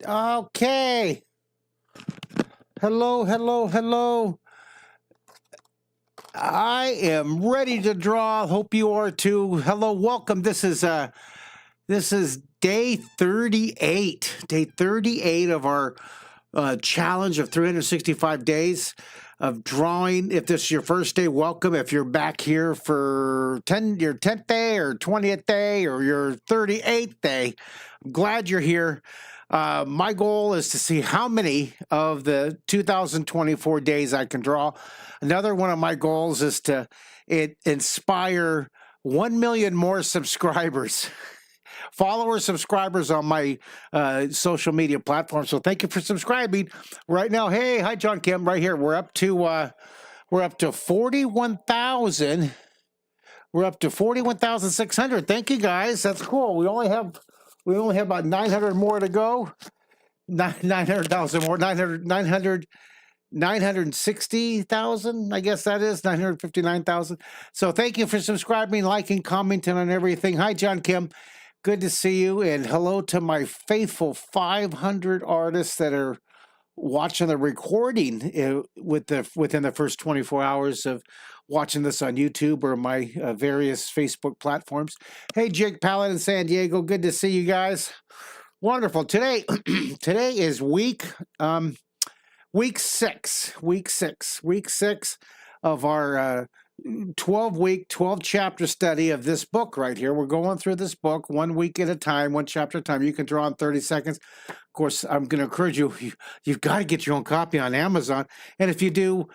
Okay. Hello, hello, hello. I am ready to draw. Hope you are too. Hello, welcome. This is day 38. Day 38 of our challenge of 365 days of drawing. If this is your first day, welcome. If you're back here for your 10th day or 20th day or your 38th day, I'm glad you're here. My goal is to see how many of the 2024 days I can draw. Another one of my goals is to inspire 1 million more subscribers. Followers, subscribers on my social media platform. So thank you for subscribing right now. Hey, hi, John Kim, right here. We're up to 41,000. We're up to 41,600. Thank you, guys. That's cool. We only have about 900 more to go. 900,000 more. 960,000, I guess that is 959,000. So thank you for subscribing, liking, commenting on everything. Hi, John Kim. Good to see you, and hello to my faithful 500 artists that are watching the recording within the first 24 hours of watching this on YouTube or my various Facebook platforms. Hey, Jake Pallet in San Diego. Good to see you guys. Wonderful. Today is week 6 of our 12-week, 12-chapter study of this book right here. We're going through this book 1 week at a time, 1 chapter at a time. You can draw in 30 seconds. Of course, I'm going to encourage you've got to get your own copy on Amazon. And if you do,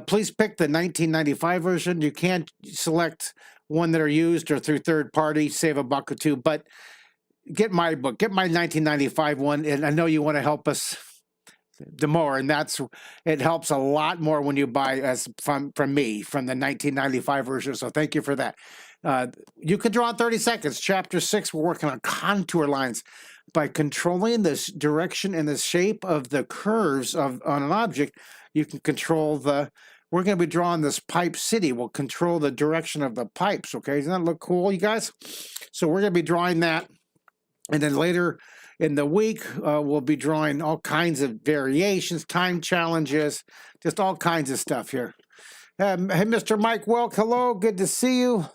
please pick the 1995 version. You can select one that are used or through third party, save a buck or two. But get my book, get my 1995 one. And I know you want to help us the more, and it helps a lot more when you buy from me from the 1995 version. So thank you for that. You can draw in 30 seconds. Chapter 6, we're working on contour lines. By controlling this direction and the shape of the curves on an object, you can control we're going to be drawing this pipe city. We'll control the direction of the pipes. Okay, doesn't that look cool, you guys? So we're going to be drawing that, and then later in the week, we'll be drawing all kinds of variations, time challenges, just all kinds of stuff here. Hey, Mr. Mike Welk, hello, good to see you.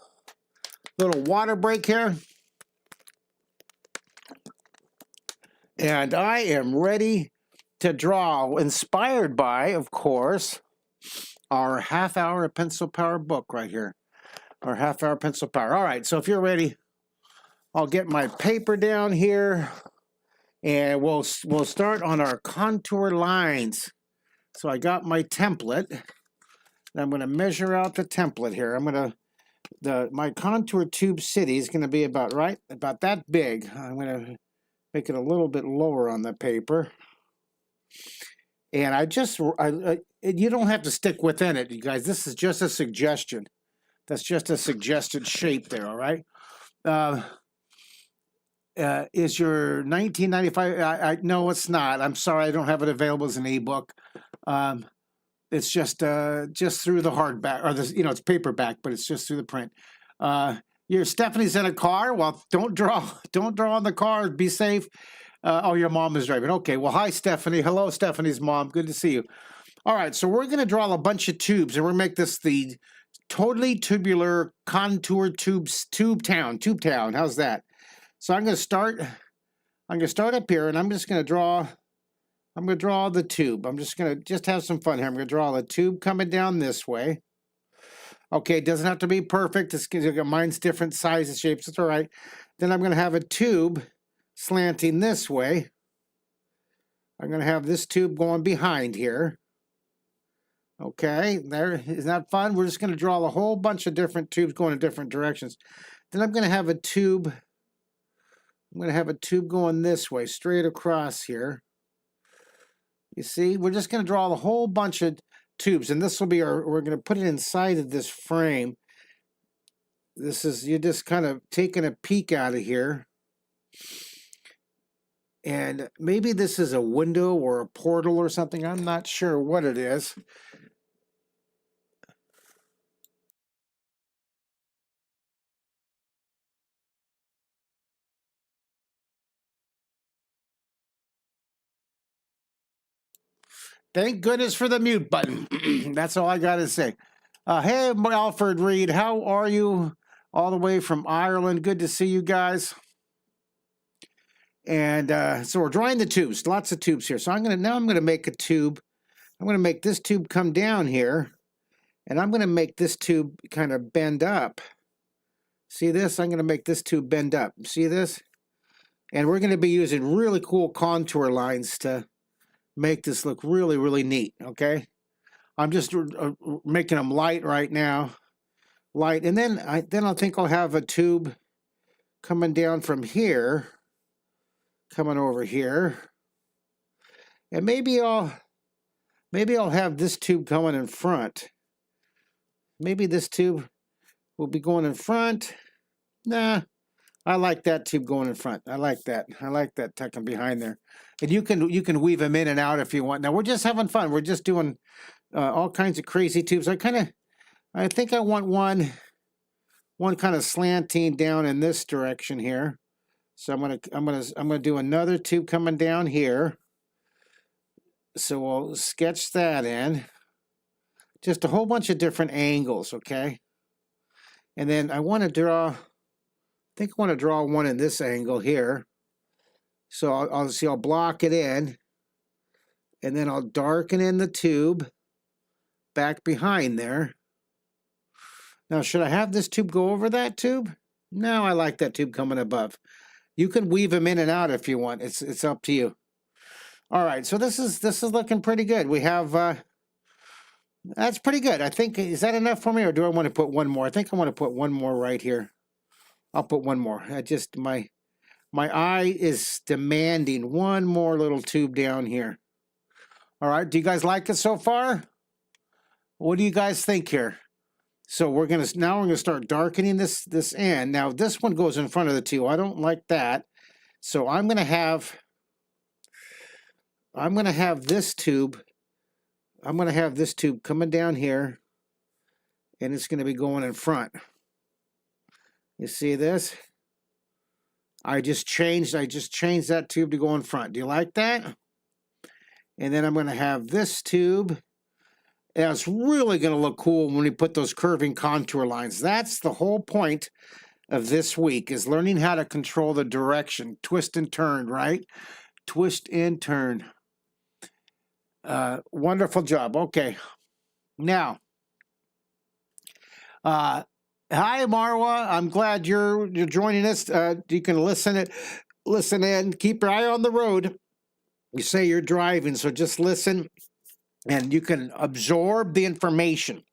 Little water break here. And I am ready to draw, inspired by, of course, our half-hour pencil power book right here. Our half-hour pencil power. All right, so if you're ready, I'll get my paper down here. And we'll start on our contour lines. So I got my template. And I'm going to measure out the template here. My contour tube city is going to be about that big. I'm going to make it a little bit lower on the paper. And you don't have to stick within it, you guys. This is just a suggestion. That's just a suggested shape there, all right? Is your 1995? No, it's not. I'm sorry, I don't have it available as an ebook. It's just through the hardback, or it's paperback, but it's just through the print. Your Stephanie's in a car. Well, don't draw on the car. Be safe. Oh, your mom is driving. Okay. Well, hi, Stephanie. Hello, Stephanie's mom. Good to see you. All right. So we're going to draw a bunch of tubes, and we're going to make this the totally tubular contour tube town. How's that? So I'm going to start up here, and I'm just going to draw. I'm going to draw the tube. I'm just going to have some fun here. I'm going to draw the tube coming down this way. Okay, it doesn't have to be perfect. Mine's different sizes, shapes. It's all right. Then I'm going to have a tube slanting this way. I'm going to have this tube going behind here. Okay, there. Isn't that fun? We're just going to draw a whole bunch of different tubes going in different directions. Then I'm going to have a tube. I'm going to have a tube going this way, straight across here. You see, we're just going to draw a whole bunch of tubes, and this will be we're going to put it inside of this frame. You're just kind of taking a peek out of here. And maybe this is a window or a portal or something. I'm not sure what it is. Thank goodness for the mute button. That's all I got to say. Hey, Alfred Reed, how are you? All the way from Ireland. Good to see you guys. And so we're drawing the tubes. Lots of tubes here. So I'm gonna make a tube. I'm gonna make this tube come down here, and I'm gonna make this tube kind of bend up. See this? I'm gonna make this tube bend up. See this? And we're gonna be using really cool contour lines to make this look really, really neat. Okay. I'm just making them light right now. Light, and then I think I'll have a tube coming down from here, coming over here, and maybe I'll have this tube coming in front. Maybe this tube will be going in front. Nah, I like that tube going in front. I like that. I like that tucking behind there, and you can weave them in and out if you want. Now we're just having fun. We're just doing all kinds of crazy tubes. I think I want one kind of slanting down in this direction here. So I'm gonna do another tube coming down here. So we'll sketch that in. Just a whole bunch of different angles, okay? And then I want to draw. I think I want to draw one in this angle here. So I'll block it in, and then I'll darken in the tube back behind there. Now, should I have this tube go over that tube? No, I like that tube coming above. You can weave them in and out if you want. It's up to you. All right, so this is looking pretty good. We have that's pretty good. I think, is that enough for me, or do I want to put one more? I think I want to put one more right here. I'll put one more. My eye is demanding one more little tube down here. All right, do you guys like it so far? What do you guys think here? So we're gonna start darkening this end. Now this one goes in front of the two. I don't like that. So I'm gonna have this tube. I'm gonna have this tube coming down here, and it's gonna be going in front. You see this? I just changed that tube to go in front. Do you like that? And then I'm gonna have this tube. And it's really going to look cool when we put those curving contour lines. That's the whole point of this week, is learning how to control the direction. Twist and turn, right? Twist and turn. Wonderful job. Okay. Now, hi, Marwa. I'm glad you're joining us. You can listen in. Keep your eye on the road. You say you're driving, so just listen. And you can absorb the information.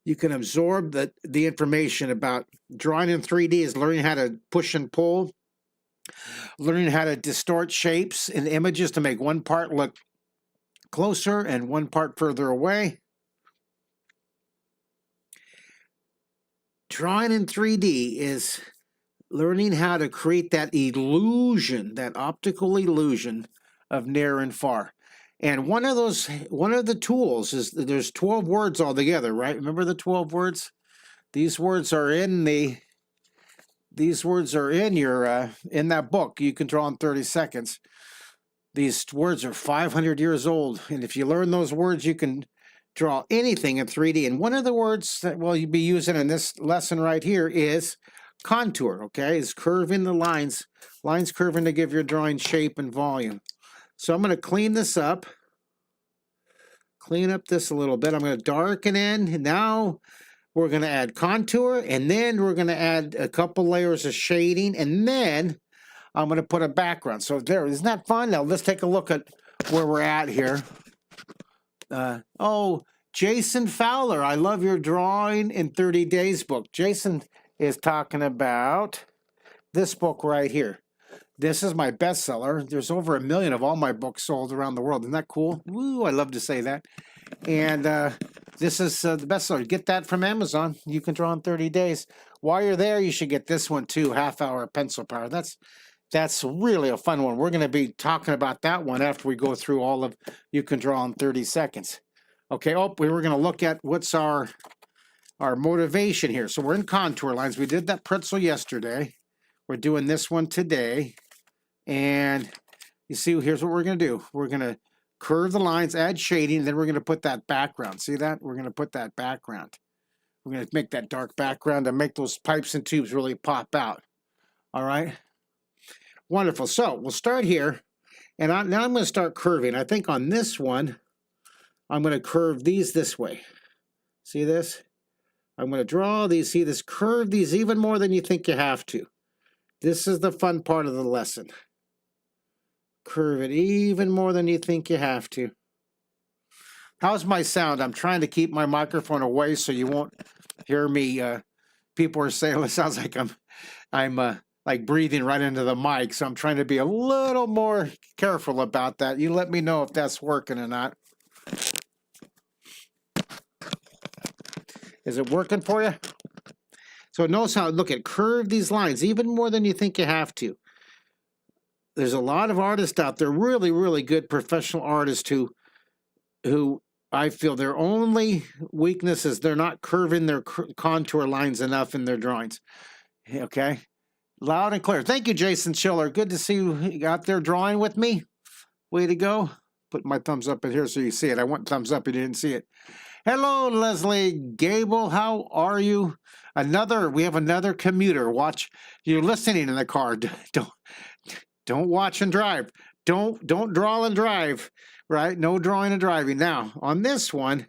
You can absorb the information about drawing in 3D is learning how to push and pull, learning how to distort shapes in images to make one part look closer and one part further away. Drawing in 3D is learning how to create that illusion, that optical illusion of near and far. And one of the tools is, there's 12 words altogether, right? Remember the 12 words? These words are in your in that book. You can draw in 30 seconds. These words are 500 years old, and if you learn those words, you can draw anything in 3D. And one of the words that you'll be using in this lesson right here is contour. Okay, is curving the lines curving to give your drawing shape and volume. So I'm going to clean this up. Clean up this a little bit. I'm going to darken in. Now we're going to add contour, and then we're going to add a couple layers of shading, and then I'm going to put a background. So there, isn't that fun? Now let's take a look at where we're at here. Oh, Jason Fowler, I love your drawing in 30 days book. Jason is talking about this book right here. This is my bestseller. There's over 1 million of all my books sold around the world. Isn't that cool? Woo, I love to say that. And this is the bestseller. Get that from Amazon. You can draw in 30 days. While you're there, you should get this one too, Half Hour Pencil Power. That's really a fun one. We're going to be talking about that one after we go through all of You Can Draw in 30 seconds. Okay, we were going to look at what's our motivation here. So we're in contour lines. We did that pretzel yesterday. We're doing this one today. And you see, here's what we're going to do. We're going to curve the lines, add shading, and then we're going to put that background. See that? We're going to put that background. We're going to make that dark background and make those pipes and tubes really pop out. All right? Wonderful. So we'll start here, and now I'm going to start curving. I think on this one, I'm going to curve these this way. See this? I'm going to draw these. See this? Curve these even more than you think you have to. This is the fun part of the lesson. Curve it even more than you think you have to. How's my sound? I'm trying to keep my microphone away so you won't hear me. People are saying it sounds like I'm like breathing right into the mic, so I'm trying to be a little more careful about that. You let me know if that's working or not. Is it working for you? So notice how, look at, curve these lines even more than you think you have to. There's a lot of artists out there, really, really good professional artists who I feel their only weakness is they're not curving their contour lines enough in their drawings. Okay? Loud and clear. Thank you, Jason Schiller. Good to see you out there drawing with me. Way to go. Put my thumbs up in here so you see it. I want thumbs up if you didn't see it. Hello, Leslie Gable. How are you? We have another commuter. Watch. You're listening in the car. Don't watch and drive. Don't draw and drive. Right? No drawing and driving. Now, on this one,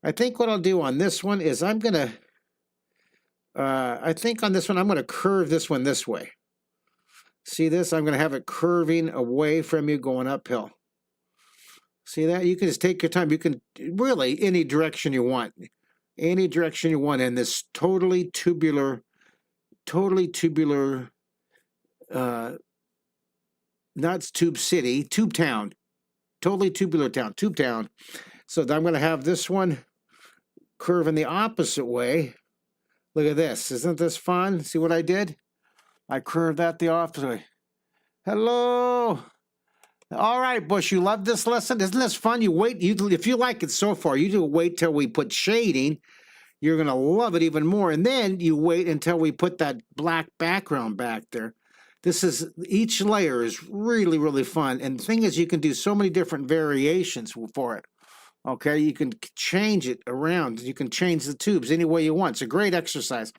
I think what I'll do on this one is I think on this one, I'm going to curve this one this way. See this? I'm going to have it curving away from you going uphill. See that? You can just take your time. You can really any direction you want. Any direction you want in this totally tubular, not Tube City, Tube Town. Totally tubular town, Tube Town. So I'm going to have this one curve in the opposite way. Look at this. Isn't this fun? See what I did? I curved that the opposite way. Hello. All right, Bush, you love this lesson? Isn't this fun? If you like it so far, you do wait till we put shading. You're going to love it even more. And then you wait until we put that black background back there. Each layer is really, really fun. And the thing is, you can do so many different variations for it. Okay, you can change it around. You can change the tubes any way you want. It's a great exercise.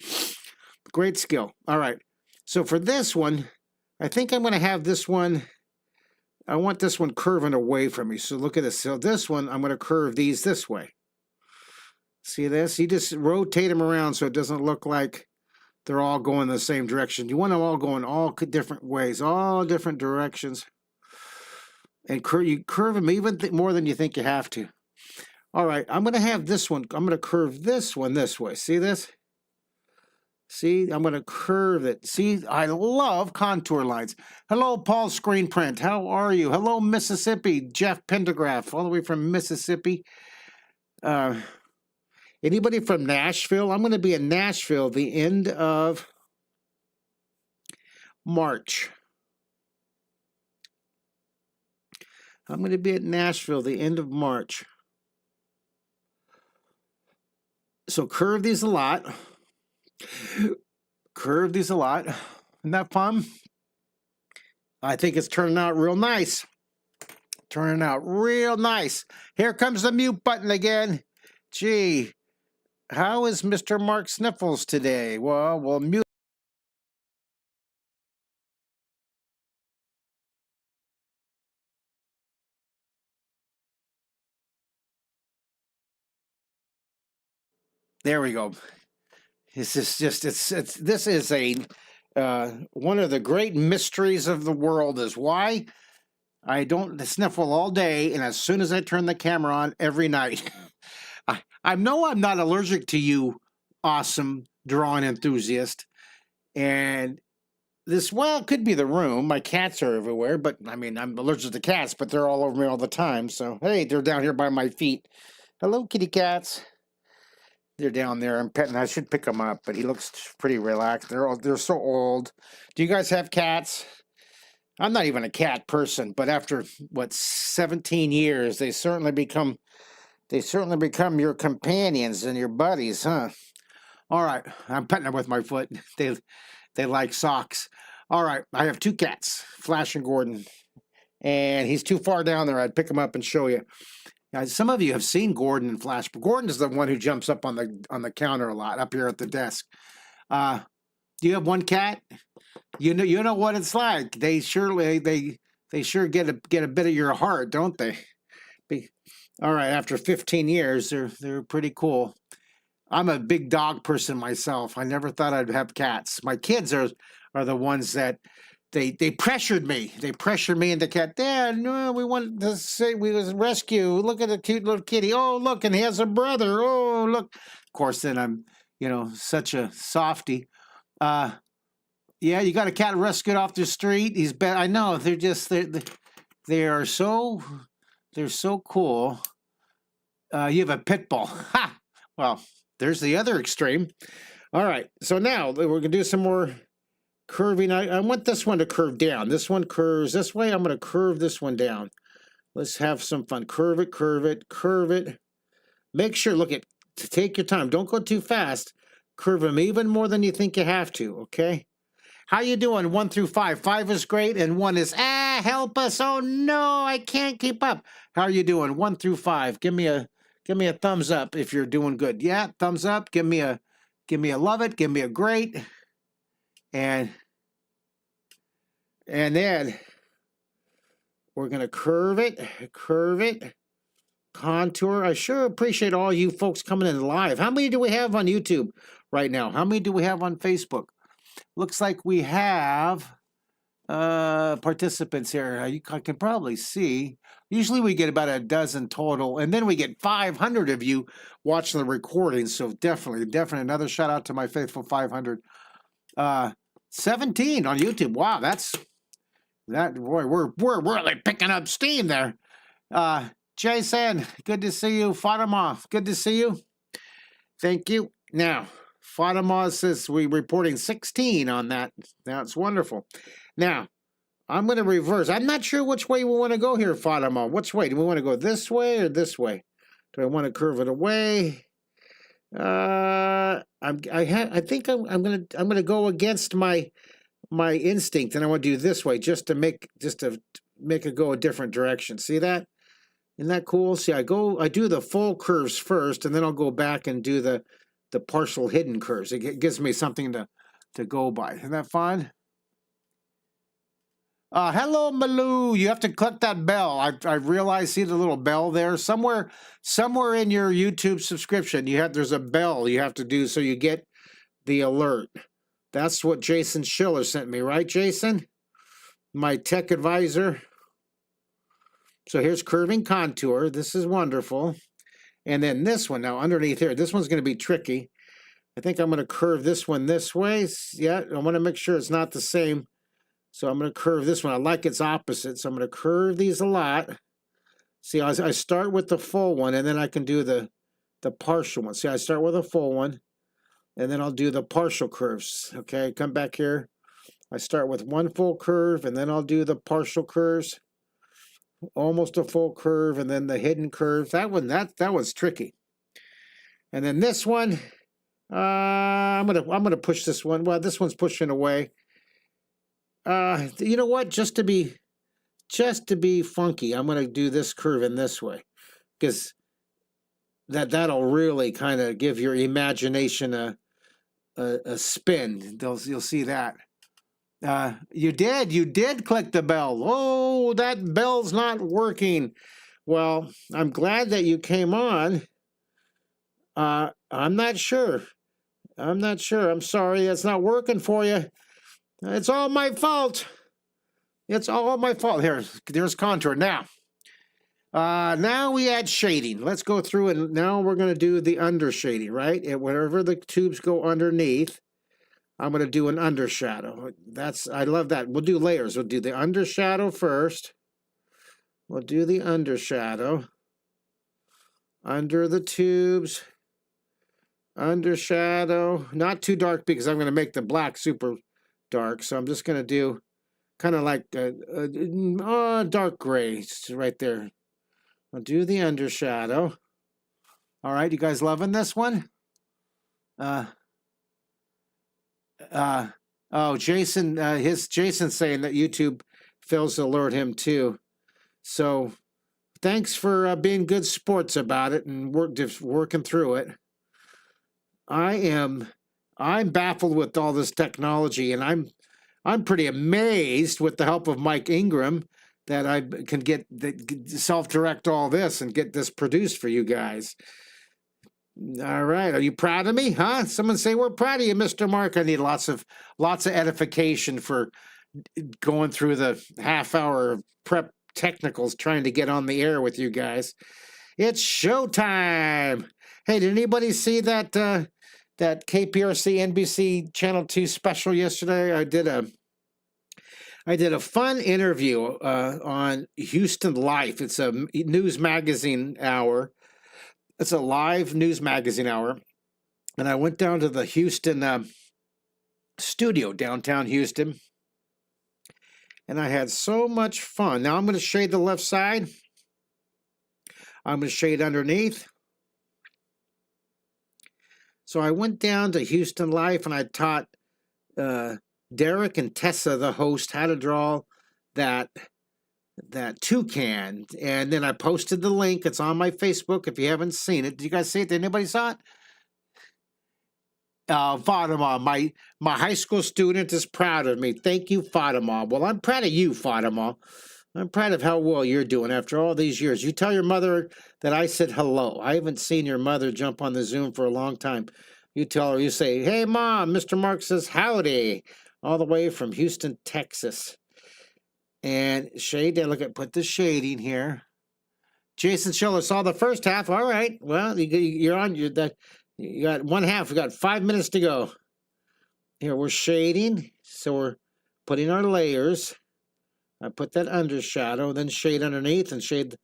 Great skill. All right. So for this one, I think I'm going to have this one. I want this one curving away from me. So look at this. So this one, I'm going to curve these this way. See this? You just rotate them around so it doesn't look like they're all going the same direction. You want them all going all different ways, all different directions. And you curve them even more than you think you have to. All right, I'm going to have this one. I'm going to curve this one this way. See this? See, I'm going to curve it. See, I love contour lines. Hello, Paul Screen Print. How are you? Hello, Mississippi. Jeff Pendergraph, all the way from Mississippi. Anybody from Nashville? I'm going to be in Nashville the end of March. I'm going to be at Nashville the end of March. So curve these a lot. Curve these a lot. Isn't that fun? I think it's turning out real nice. Turning out real nice. Here comes the mute button again. Gee. How is Mr. Mark Sniffles today? Well, we'll mute. There we go. This is one of the great mysteries of the world is why I don't sniffle all day, and as soon as I turn the camera on every night. I know I'm not allergic to you, awesome drawing enthusiast. And it could be the room. My cats are everywhere, but I mean, I'm allergic to cats, but they're all over me all the time. So, hey, they're down here by my feet. Hello, kitty cats. They're down there. I'm petting. I should pick them up, but he looks pretty relaxed. They're so old. Do you guys have cats? I'm not even a cat person, but after 17 years, they certainly become your companions and your buddies, huh? All right, I'm petting them with my foot. They like socks. All right, I have two cats, Flash and Gordon. and he's too far down there. I'd pick him up and show you. Now, some of you have seen Gordon in Flash, but Gordon is the one who jumps up on the counter a lot up here at the desk. Do you have one cat? You know what it's like. They sure get a bit of your heart, don't they? All right, after 15 years, they're pretty cool. I'm a big dog person myself. I never thought I'd have cats. My kids are the ones that they pressured me. They pressured me into cat. Dad, no, we want to say we was rescue. Look at the cute little kitty. Oh, look, and he has a brother. Oh, look. Of course, then I'm, such a softy. Yeah, you got a cat rescued off the street. He's bad. I know. They're so cool. You have a pit bull. Ha! Well, there's the other extreme. All right. So now we're going to do some more curving. I want this one to curve down. This one curves this way. I'm going to curve this one down. Let's have some fun. Curve it, curve it, curve it. Make sure, take your time. Don't go too fast. Curve them even more than you think you have to, okay? How you doing, 1 through 5? 5 is great, and 1 is, help us. Oh, no, I can't keep up. How are you doing, 1 through 5? Give me a thumbs up if you're doing good. Yeah, thumbs up. Give me a love it. Give me a great. And then we're going to curve it, contour. I sure appreciate all you folks coming in live. How many do we have on YouTube right now? How many do we have on Facebook? Looks like we have participants here. I can probably see. Usually we get about a dozen total, and then we get 500 of you watching the recording. So definitely another shout out to my faithful 500. 17 on YouTube. Wow, boy, we're really picking up steam there. Jason, good to see you. Fatima, good to see you. Thank you. Now, Fatima says we're reporting 16 on that. That's wonderful. Now, I'm going to reverse. I'm not sure which way we want to go here, Fatima. Which way? Do we want to go this way or this way? Do I want to curve it away? I think I'm gonna go against my instinct, and I want to do this way just to make it go a different direction. See that? Isn't that cool? See, I do the full curves first, and then I'll go back and do the partial hidden curves. It gives me something to go by. Isn't that fun? Hello, Malou. You have to click that bell. I realize, see the little bell there? Somewhere in your YouTube subscription, there's a bell you have to do so you get the alert. That's what Jason Schiller sent me, right, Jason? My tech advisor. So here's curving contour. This is wonderful. And then this one, now underneath here, this one's going to be tricky. I think I'm going to curve this one this way. Yeah, I want to make sure it's not the same. So I'm going to curve this one. I like its opposite, so I'm going to curve these a lot. See, I start with the full one, and then I can do the partial one. See, I start with a full one, and then I'll do the partial curves. Okay, come back here. I start with one full curve, and then I'll do the partial curves. Almost a full curve, and then the hidden curve. That one's tricky. And then this one, I'm gonna push this one. Well, this one's pushing away. You know what? Just to be funky, I'm gonna do this curve in this way, because that'll really kind of give your imagination a spin. You'll see that. You did click the bell. Oh, that bell's not working. Well, I'm glad that you came on. I'm not sure. I'm sorry, it's not working for you. It's all my fault. It's all my fault. There's contour. Now we add shading. Let's go through, and now we're going to do the under shading, right? And wherever the tubes go underneath, I'm going to do an undershadow. I love that. We'll do layers. We'll do the undershadow first. We'll do the undershadow. Under the tubes. Undershadow. Not too dark because I'm going to make the black super dark. So I'm just going to do kind of like dark gray right there. I'll do the undershadow. All right, you guys loving this one? Oh, Jason, Jason's saying that YouTube fails to alert him too. So thanks for being good sports about it and just working through it. I'm baffled with all this technology, and I'm pretty amazed with the help of Mike Ingram that I can get self-direct all this and get this produced for you guys. All right, are you proud of me, huh? Someone say we're proud of you, Mr. Mark. I need lots of edification for going through the half-hour prep technicals trying to get on the air with you guys. It's showtime. Hey, did anybody see that that KPRC NBC Channel 2 special yesterday? I did a fun interview on Houston Life. It's a news magazine hour. It's a live news magazine hour. And I went down to the Houston studio, downtown Houston. And I had so much fun. Now I'm going to shade the left side. I'm going to shade underneath. So I went down to Houston Life and I taught Derek and Tessa, the host, how to draw that toucan. And then I posted the link. It's on my Facebook if you haven't seen it. Did you guys see it? Did anybody saw it? Fatima, my high school student is proud of me. Thank you, Fatima. Well, I'm proud of you, Fatima. I'm proud of how well you're doing after all these years. You tell your mother that I said hello. I haven't seen your mother jump on the Zoom for a long time. You tell her, you say, hey, Mom, Mr. Mark says howdy, all the way from Houston, Texas. And shade, look at, put the shading here. Jason Schiller saw the first half. All right. Well, you're on. You got one half. We got 5 minutes to go. Here, we're shading. So we're putting our layers. I put that under shadow, then shade underneath and shade.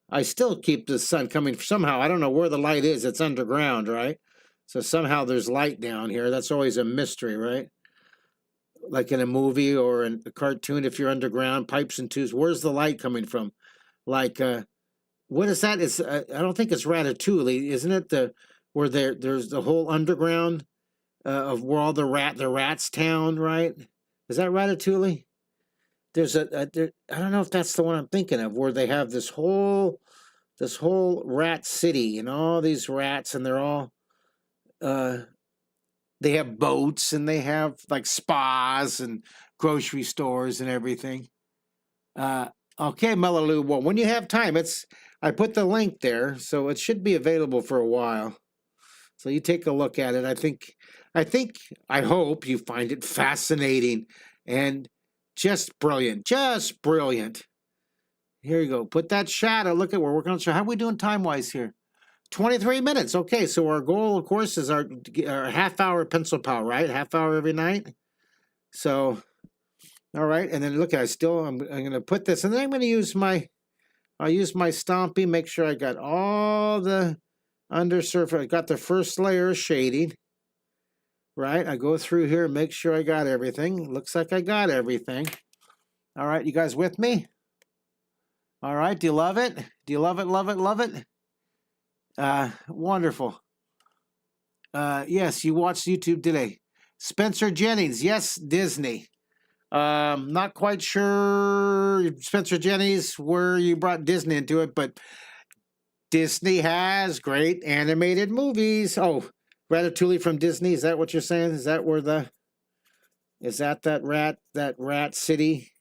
I still keep the sun coming somehow. I don't know where the light is. It's underground, right? So somehow there's light down here. That's always a mystery, right? Like in a movie or in a cartoon, if you're underground, pipes and tubes, where's the light coming from? Like, what is that? It's I don't think it's Ratatouille, isn't it? Where there's the whole underground of where all the rats town, right? Is that Ratatouille? There's I don't know if that's the one I'm thinking of, where they have this whole rat city and all these rats, and they're all they have boats and they have like spas and grocery stores and everything. Okay, Melaloo. Well, when you have time, I put the link there, so it should be available for a while. So you take a look at it. I hope you find it fascinating and just brilliant. Just brilliant. Here you go. Put that shadow. Look at, we're working on shadow. How are we doing time-wise here? 23 minutes. Okay, so our goal, of course, is our half-hour pencil power, right? Half hour every night. So, all right. And then look, I'm going to put this, and then I'm going to use I'll use my Stompy, make sure I got all the undersurface. I got the first layer of shading, right? I go through here and make sure I got everything. Looks like I got everything. All right, you guys with me? All right, do you love it? Do you love it, love it, love it? Wonderful. Yes, you watched YouTube today. Spencer Jennings, yes, Disney. Not quite sure, Spencer Jennings, where you brought Disney into it, but Disney has great animated movies. Oh, Ratatouille from Disney, is that what you're saying? Is that where that rat city?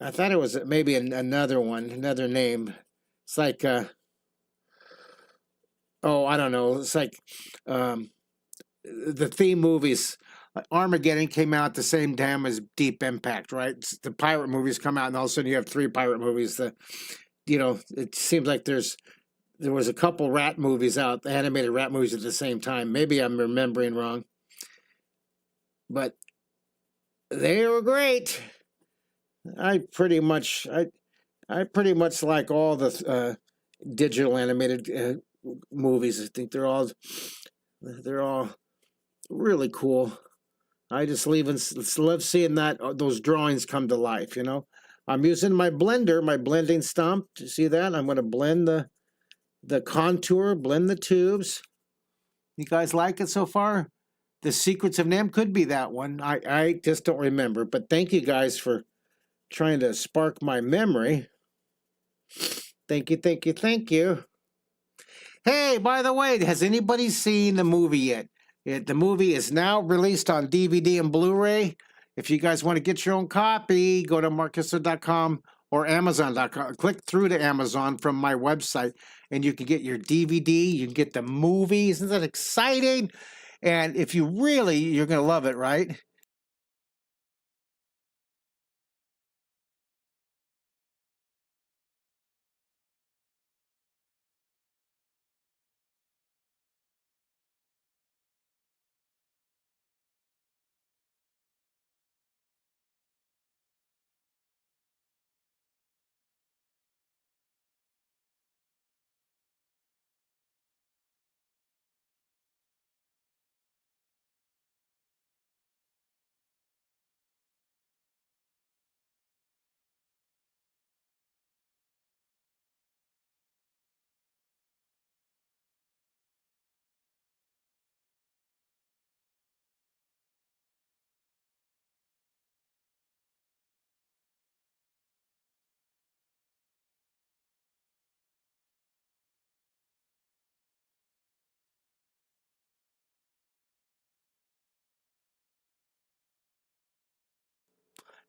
I thought it was maybe another one, another name. It's like, I don't know. It's like the theme movies. Armageddon came out the same time as Deep Impact, right? The pirate movies come out, and all of a sudden you have 3 pirate movies. It seems like there was a couple rat movies out, animated rat movies at the same time. Maybe I'm remembering wrong, but they were great. I pretty much like all the digital animated movies. I think they're all really cool. I just love seeing those drawings come to life. I'm using my blender, my blending stump. Do you see that? I'm going to blend the contour, blend the tubes. You guys like it so far? The Secrets of NAM could be that one. I just don't remember. But thank you guys for trying to spark my memory. Thank you, thank you, thank you. Hey, by the way, has anybody seen the movie yet? The movie is now released on DVD and Blu-ray. If you guys want to get your own copy, go to markkistler.com or amazon.com. Click through to Amazon from my website, and you can get your DVD. You can get the movie. Isn't that exciting? And if you really, you're going to love it, right?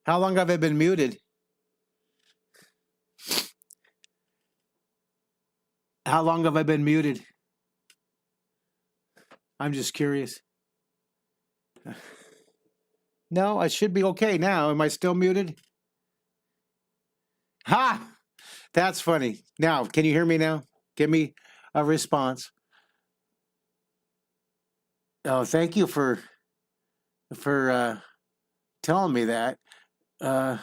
How long have I been muted? How long have I been muted? I'm just curious. No, I should be okay now. Am I still muted? Ha! That's funny. Now, can you hear me now? Give me a response. Oh, thank you for telling me that. Uh,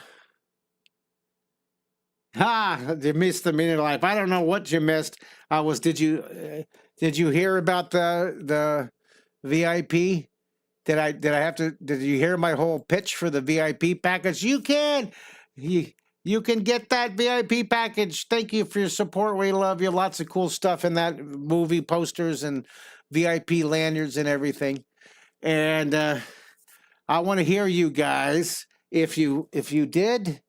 you missed the minute of life. I don't know what you missed. Did you hear about the VIP? Did you hear my whole pitch for the VIP package? You can get that VIP package. Thank you for your support. We love you. Lots of cool stuff in that, movie posters and VIP lanyards and everything. And I want to hear you guys. If you did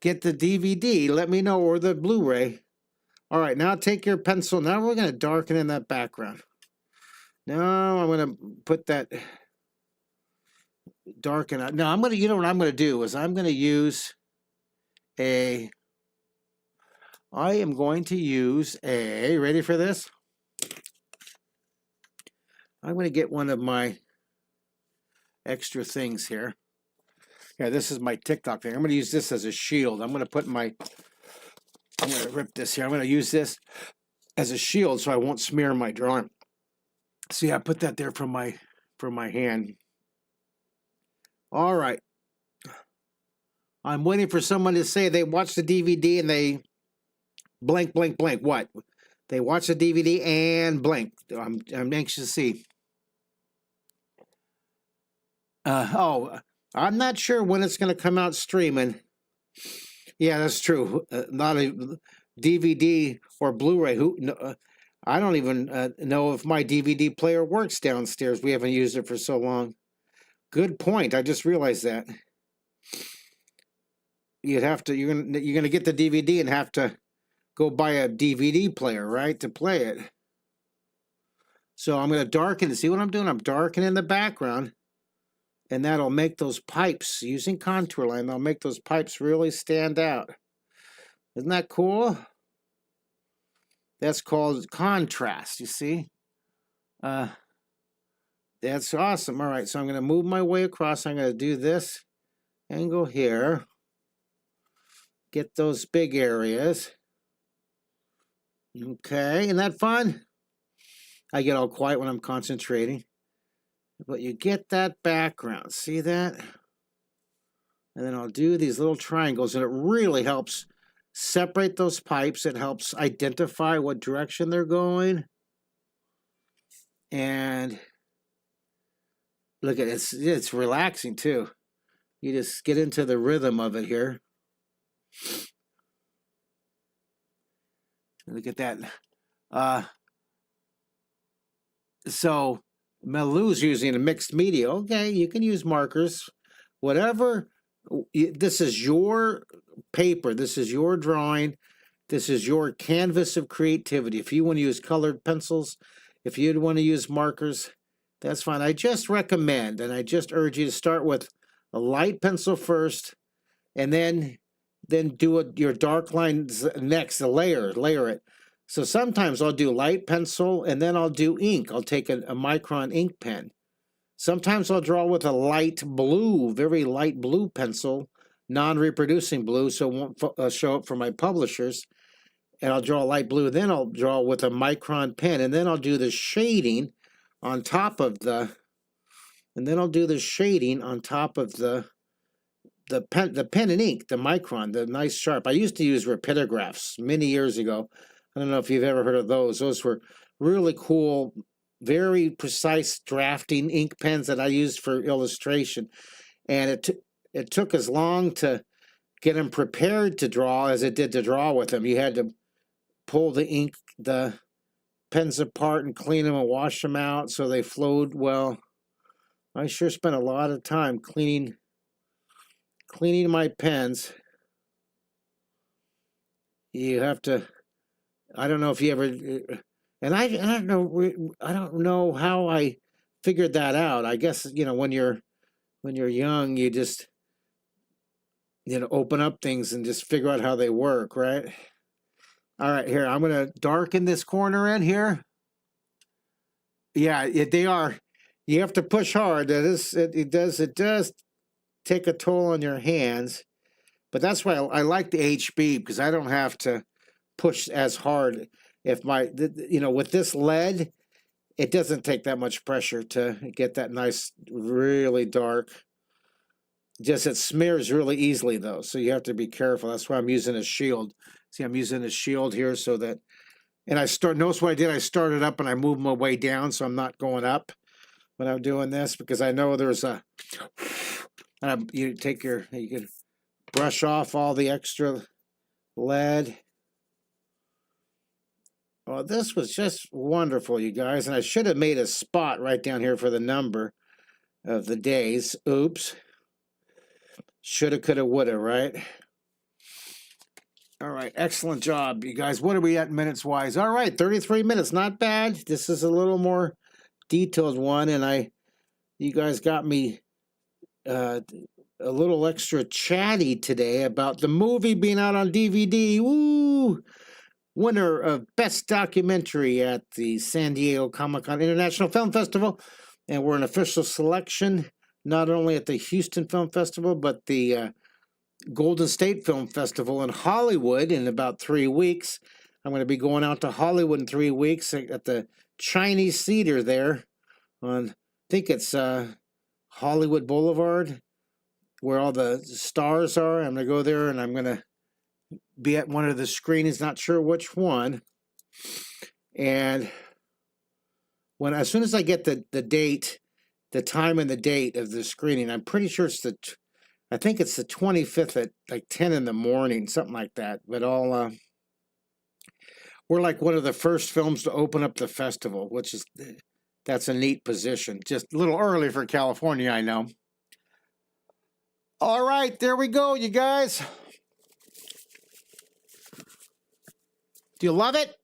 get the DVD, let me know, or the Blu-ray. All right, now take your pencil. Now we're going to darken in that background. Now I'm going to put that darken out. No, I'm going to, you know what I'm going to do is I'm going to use a, ready for this? I'm going to get one of my extra things here. Yeah, this is my TikTok thing. I'm going to use this as a shield. I'm going to rip this here. I'm going to use this as a shield so I won't smear my drawing. See, I put that there for my hand. All right. I'm waiting for someone to say they watched the DVD and they blank, blank, blank. What? They watched the DVD and blank. I'm anxious to see. I'm not sure when it's going to come out streaming. Yeah, that's true. Not a DVD or Blu-ray. I don't even know if my DVD player works downstairs. We haven't used it for so long. Good point. I just realized that. You're gonna get the DVD and have to go buy a DVD player, right, to play it. So I'm gonna darken. See what I'm doing? I'm darkening the background, and that'll make those pipes, using contour line, that'll make those pipes really stand out. Isn't that cool? That's called contrast, you see? That's awesome. All right, so I'm going to move my way across. I'm going to do this angle here. Get those big areas. Okay, isn't that fun? I get all quiet when I'm concentrating. But you get that background. See that? And then I'll do these little triangles, and it really helps separate those pipes. It helps identify what direction they're going. And look at it, it's relaxing too. You just get into the rhythm of it here. Look at that. So Malou's using a mixed media. Okay, you can use markers. Whatever. This is your paper. This is your drawing. This is your canvas of creativity. If you want to use colored pencils, if you want to use markers, that's fine. I just recommend, and I just urge you to start with a light pencil first, and then do your dark lines next, layer it. So sometimes I'll do light pencil, and then I'll do ink. I'll take a micron ink pen. Sometimes I'll draw with a light blue, very light blue pencil, non-reproducing blue, so it won't show up for my publishers. And I'll draw light blue. Then I'll draw with a micron pen, and then I'll do the shading on top of the. And then I'll do the shading on top of the pen and ink, the micron, the nice sharp. I used to use rapidographs many years ago. I don't know if you've ever heard of those. Those were really cool, very precise drafting ink pens that I used for illustration. And it took as long to get them prepared to draw as it did to draw with them. You had to pull the pens apart and clean them and wash them out so they flowed well. I sure spent a lot of time cleaning my pens. You have to, I don't know if you ever, and I don't know how I figured that out. I guess, when you're young, you just, open up things and just figure out how they work, right? All right, here, I'm going to darken this corner in here. Yeah, they are. You have to push hard. It does take a toll on your hands, but that's why I like the HB, because I don't have to push as hard. If with this lead, it doesn't take that much pressure to get that nice, really dark. Just it smears really easily though, so you have to be careful. That's why I'm using a shield. See, I'm using a shield here so that, and notice what I did. I started up and I moved my way down, so I'm not going up when I'm doing this, because I know there's you can brush off all the extra lead. Well, this was just wonderful, you guys, and I should have made a spot right down here for the number of the days. Oops. Shoulda, coulda, woulda, right? All right, excellent job, you guys. What are we at minutes-wise? All right, 33 minutes, not bad. This is a little more detailed one, and you guys got me a little extra chatty today about the movie being out on DVD. Woo! Winner of Best Documentary at the San Diego Comic-Con International Film Festival, and we're an official selection, not only at the Houston Film Festival, but the Golden State Film Festival in Hollywood in about 3 weeks. I'm going to be going out to Hollywood in 3 weeks at the Chinese Theater there on, I think it's Hollywood Boulevard, where all the stars are. I'm going to go there and I'm going to be at one of the screenings, not sure which one. And as soon as I get the date, the time and the date of the screening, I'm pretty sure I think it's the 25th at like 10 in the morning, something like that. But we're like one of the first films to open up the festival, that's a neat position. Just a little early for California, I know. All right, there we go, you guys. Do you love it?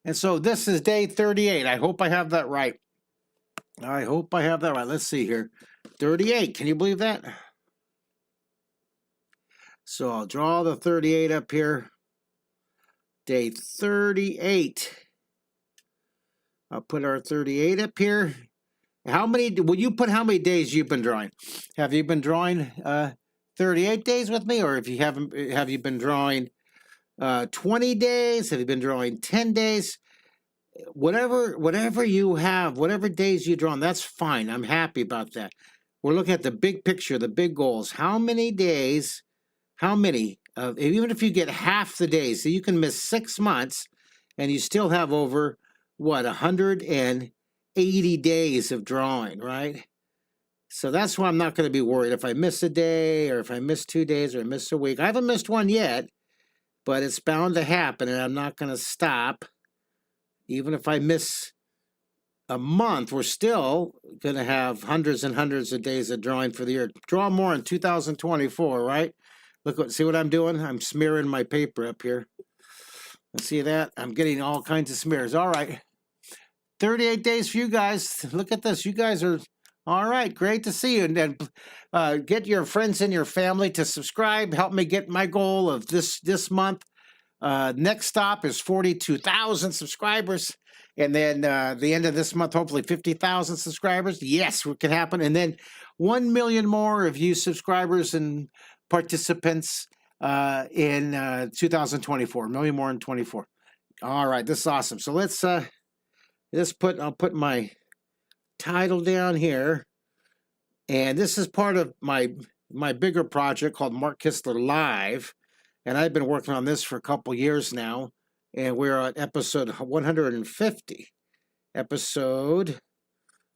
And so this is day 38. I hope I have that right. Let's see here. 38. Can you believe that? So I'll draw the 38 up here. Day 38. I'll put our 38 up here. Will you put how many days you've been drawing? Have you been drawing 38 days with me, or have you been drawing 20 days? Have you been drawing 10 days? Whatever you have, whatever days you draw, that's fine. I'm happy about that. We're looking at the big picture, the big goals. How many days, even if you get half the days, so you can miss 6 months and you still have over, 180 days of drawing, right? So that's why I'm not going to be worried if I miss a day, or if I miss 2 days, or I miss a week. I haven't missed one yet, but it's bound to happen, and I'm not going to stop. Even if I miss a month, we're still going to have hundreds and hundreds of days of drawing for the year. Draw more in 2024, right? See what I'm doing? I'm smearing my paper up here. See that? I'm getting all kinds of smears. All right. 38 days for you guys. Look at this. You guys are all right. Great to see you. And then get your friends and your family to subscribe. Help me get my goal of this month. Next stop is 42,000 subscribers. And then the end of this month, hopefully 50,000 subscribers. Yes, it can happen. And then 1 million more of you subscribers and participants in 2024. 1 million more in 24. All right, this is awesome. So I'll put my title down here. And this is part of my bigger project called Mark Kistler Live. And I've been working on this for a couple years now. And we're on episode 150.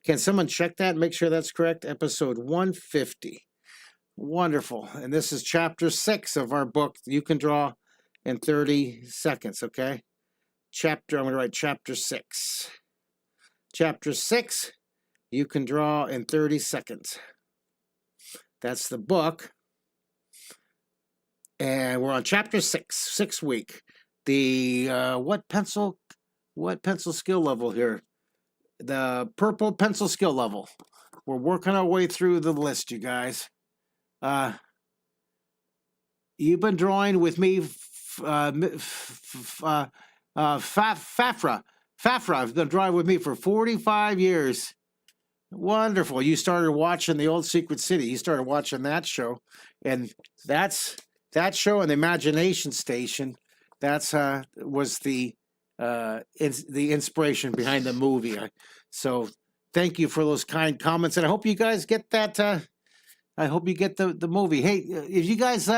Can someone check that and make sure that's correct? Episode 150. Wonderful. And this is chapter 6 of our book, You Can Draw in 30 Seconds, okay? I'm going to write chapter 6. Chapter 6, You Can Draw in 30 Seconds. That's the book. And we're on chapter 6, 6th week. The what pencil skill level here? The purple pencil skill level. We're working our way through the list, you guys. You've been drawing with me, Fafra. I've been drawing with me for 45 years. Wonderful. You started watching the old Secret City. You started watching that show, and that show and the Imagination Station. That's was the inspiration behind the movie. So thank you for those kind comments, and I hope you guys get that. I hope you get the movie. Hey, if you guys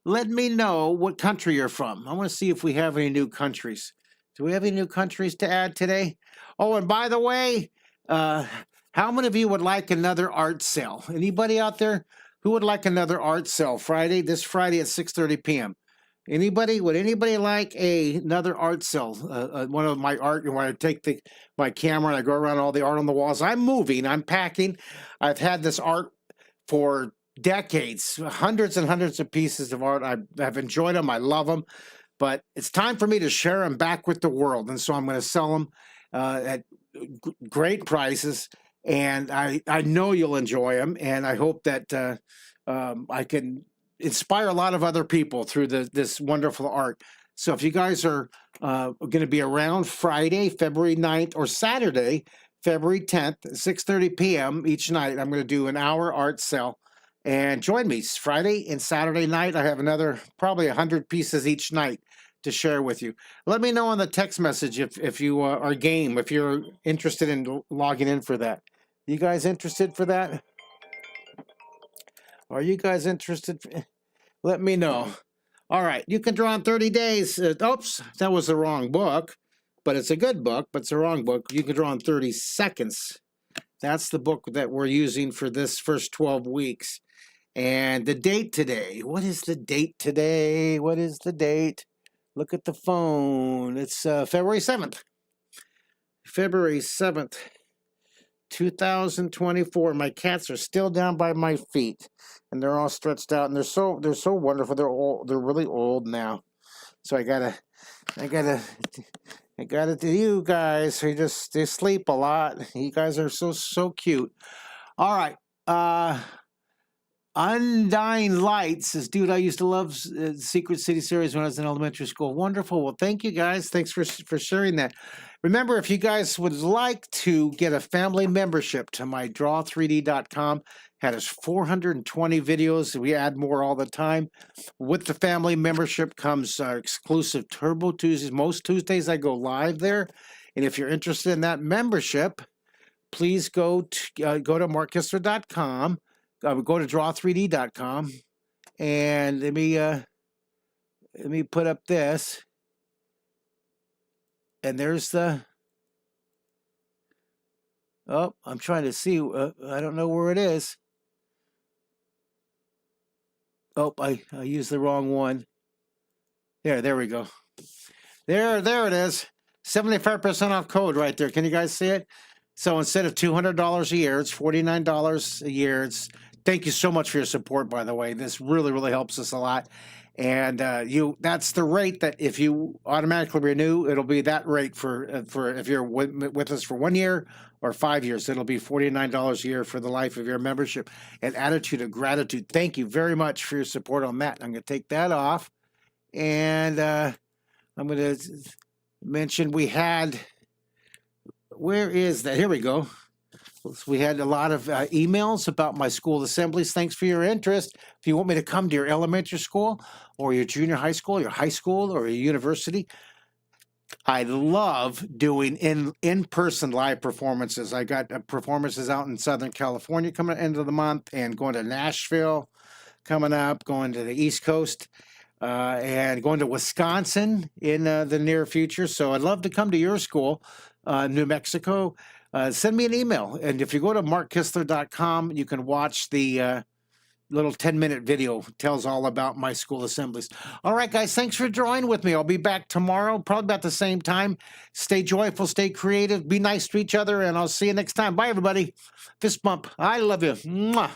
let me know what country you're from. I want to see if we have any new countries. Do we have any new countries to add today? Oh, and by the way, how many of you would like another art sale? Anybody out there who would like another art sale this Friday at 6:30 p.m.? Anybody? Would anybody like another art sale? One of my art, when I take my camera and I go around all the art on the walls. I'm moving, I'm packing. I've had this art for decades, hundreds and hundreds of pieces of art. I've enjoyed them. I love them. But it's time for me to share them back with the world. And so I'm going to sell them at great prices. And I know you'll enjoy them. And I hope that I can inspire a lot of other people through this wonderful art. So if you guys are going to be around Friday, February 9th, or Saturday, February 10th, 6:30 p.m. each night, I'm going to do an hour art sale. And join me Friday and Saturday night. I have another probably 100 pieces each night to share with you. Let me know on the text message if you are game, if you're interested in logging in for that. You guys interested for that? Are you guys interested? Let me know. All right, You Can Draw in 30 days. Oops, that was the wrong book, but it's a good book, but it's the wrong book. You Can Draw in 30 seconds. That's the book that we're using for this first 12 weeks. And the date today. What is the date today? What is the date? Look at the phone. It's February 7th. February 7th, 2024. My cats are still down by my feet, and they're all stretched out, and they're so wonderful. They're really old now. So I gotta do you guys. They sleep a lot. You guys are so cute. All right. Undying Light says, dude, I used to love Secret City series when I was in elementary school. Wonderful. Well, thank you guys. Thanks for sharing that. Remember, if you guys would like to get a family membership to my draw3d.com, has 420 videos. We add more all the time. With the family membership comes our exclusive Turbo Tuesdays. Most Tuesdays I go live there. And if you're interested in that membership, please go to markkistler.com. Go to draw3d.com, and let me put up this, and there's the. Oh, I'm trying to see. I don't know where it is. Oh, I used the wrong one. There we go. There it is. 75% off code right there. Can you guys see it? So instead of $200 a year, it's $49 a year. It's thank you so much for your support, by the way. This really, really helps us a lot. And that's the rate that if you automatically renew, it'll be that rate for if you're with us for 1 year or 5 years. It'll be $49 a year for the life of your membership. And attitude of gratitude. Thank you very much for your support on that. I'm going to take that off, and I'm going to mention we had. Where is that? Here we go. We had a lot of emails about my school assemblies. Thanks for your interest. If you want me to come to your elementary school or your junior high school, your high school, or your university, I love doing in-person live performances. I got performances out in Southern California coming at the end of the month, and going to Nashville coming up, going to the East Coast, and going to Wisconsin in the near future. So I'd love to come to your school, New Mexico. Send me an email. And if you go to markkistler.com, you can watch the little 10-minute video. It tells all about my school assemblies. All right, guys, thanks for joining with me. I'll be back tomorrow, probably about the same time. Stay joyful, stay creative, be nice to each other, and I'll see you next time. Bye, everybody. Fist bump. I love you. Mwah.